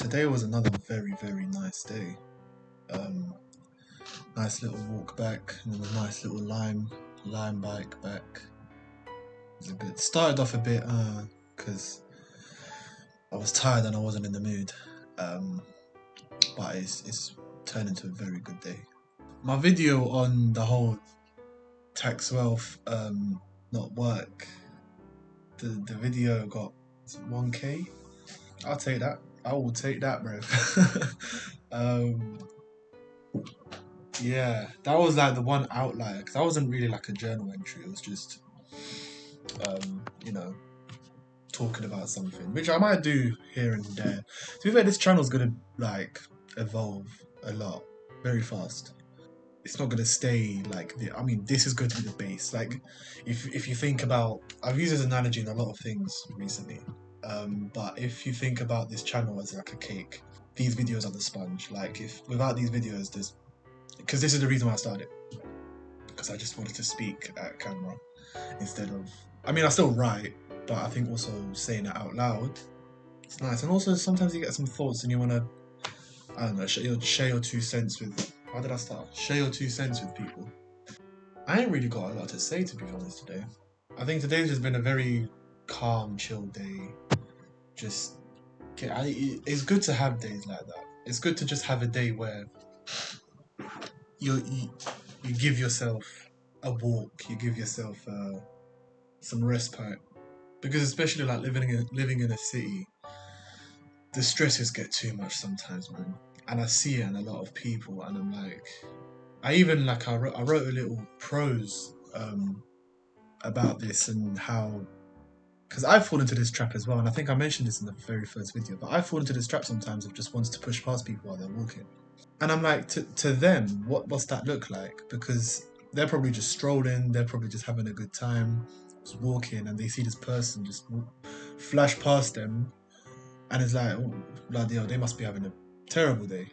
Today was another very, very nice day. Nice little walk back and then a nice little lime bike back. It was a good. Started off a bit because I was tired and I wasn't in the mood. But it's turned into a very good day. My video on the whole tax wealth not work. The video got 1K. I'll take that. I will take that, bro. Yeah, that was like the one outlier because that wasn't really like a journal entry. It was just, you know, talking about something, which I might do here and there. To be fair, this channel's gonna like evolve a lot, very fast. It's not gonna stay like the. I mean, this is going to be the base. Like, if you think about, I've used this analogy in a lot of things recently. But if you think about this channel as like a cake, these videos are the sponge. Like, if without these videos, there's because this is the reason why I started. Because I just wanted to speak at camera instead of. I mean, I still write, but I think also saying it out loud, it's nice. And also sometimes you get some thoughts and you want to, I don't know, share your 2 cents with. How did I start? Share your 2 cents with people. I ain't really got a lot to say, to be honest, today. I think today's just been a very calm, chill day. Just, it's good to have days like that. It's good to just have a day where you give yourself a walk, you give yourself some respite, because especially like living in a city, the stresses get too much sometimes, man. And I see it in a lot of people, and I'm like, I wrote a little prose about this and how, because I fall into this trap as well, and I think I mentioned this in the very first video, but I fall into this trap sometimes of just wanting to push past people while they're walking. And I'm like, to them, what's that look like? Because they're probably just strolling, they're probably just having a good time, just walking, and they see this person just flash past them, and it's like, oh, bloody hell, they must be having a terrible day.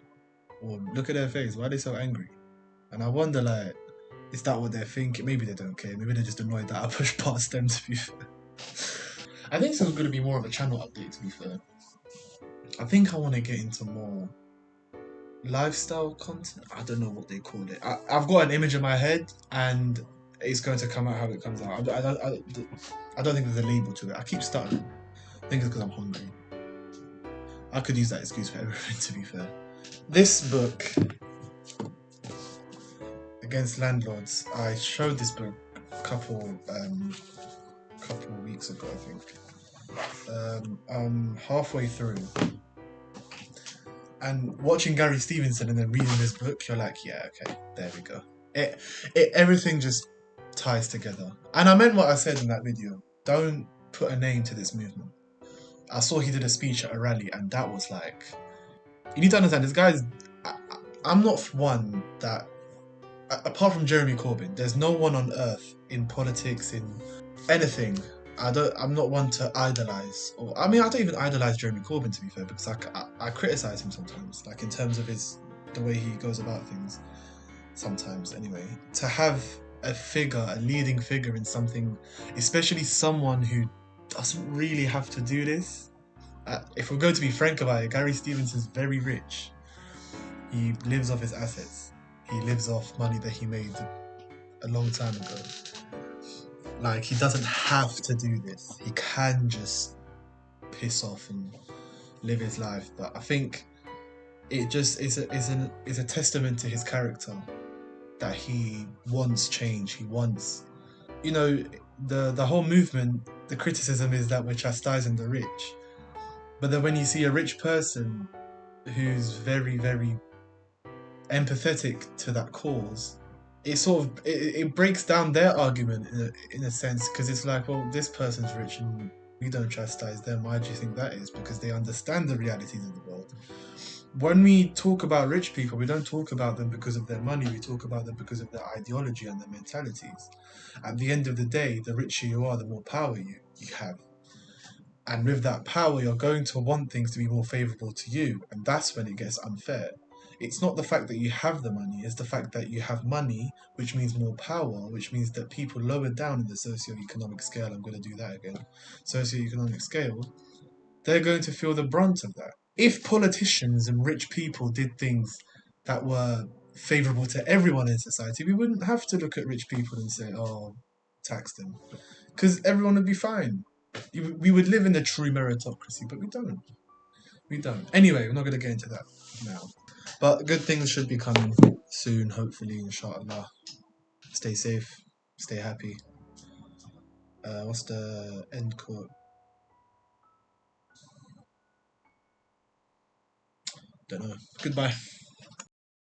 Or look at their face, why are they so angry? And I wonder, like, is that what they're thinking? Maybe they don't care, maybe they're just annoyed that I push past them, to be fair. I think this is going to be more of a channel update, to be fair. I think I want to get into more lifestyle content. I don't know what they call it. I've got an image in my head and it's going to come out how it comes out. I don't think there's a label to it. I keep stuttering. I think it's because I'm hungry. I could use that excuse for everything, to be fair. This book, Against Landlords, I showed this book a couple of weeks ago, I think. I'm halfway through. And watching Gary Stevenson and then reading this book, you're like, yeah, okay, there we go. Everything just ties together. And I meant what I said in that video. Don't put a name to this movement. I saw he did a speech at a rally, and that was like, you need to understand, this guy's. I'm not one that, apart from Jeremy Corbyn, there's no one on earth in politics, in anything. I'm not one to idolize, or I mean, I don't even idolize Jeremy Corbyn, to be fair, because I criticize him sometimes, like in terms of the way he goes about things. Sometimes, anyway, to have a leading figure in something, especially someone who doesn't really have to do this. If we're going to be frank about it, Gary Stevenson's very rich. He lives off his assets. He lives off money that he made a long time ago. Like, he doesn't have to do this. He can just piss off and live his life. But I think it just is a testament to his character that he wants change. He wants, the whole movement. The criticism is that we're chastising the rich, but then when you see a rich person who's very, very empathetic to that cause, it breaks down their argument in a sense, because it's like, well, this person's rich and we don't chastise them. Why do you think that is? Because they understand the realities of the world. When we talk about rich people, we don't talk about them because of their money, we talk about them because of their ideology and their mentalities. At the end of the day, the richer you are, the more power you have. And with that power, you're going to want things to be more favourable to you, and that's when it gets unfair. It's not the fact that you have the money, it's the fact that you have money, which means more power, which means that people lower down in the socio-economic scale, I'm going to do that again, socio-economic scale, they're going to feel the brunt of that. if politicians and rich people did things that were favorable to everyone in society, we wouldn't have to look at rich people and say, "Oh, tax them," because everyone would be fine. We would live in a true meritocracy, but we don't. We don't. Anyway, we're not going to get into that now. But good things should be coming soon, hopefully, inshallah. Stay safe, stay happy. What's the end quote? Don't know. Goodbye.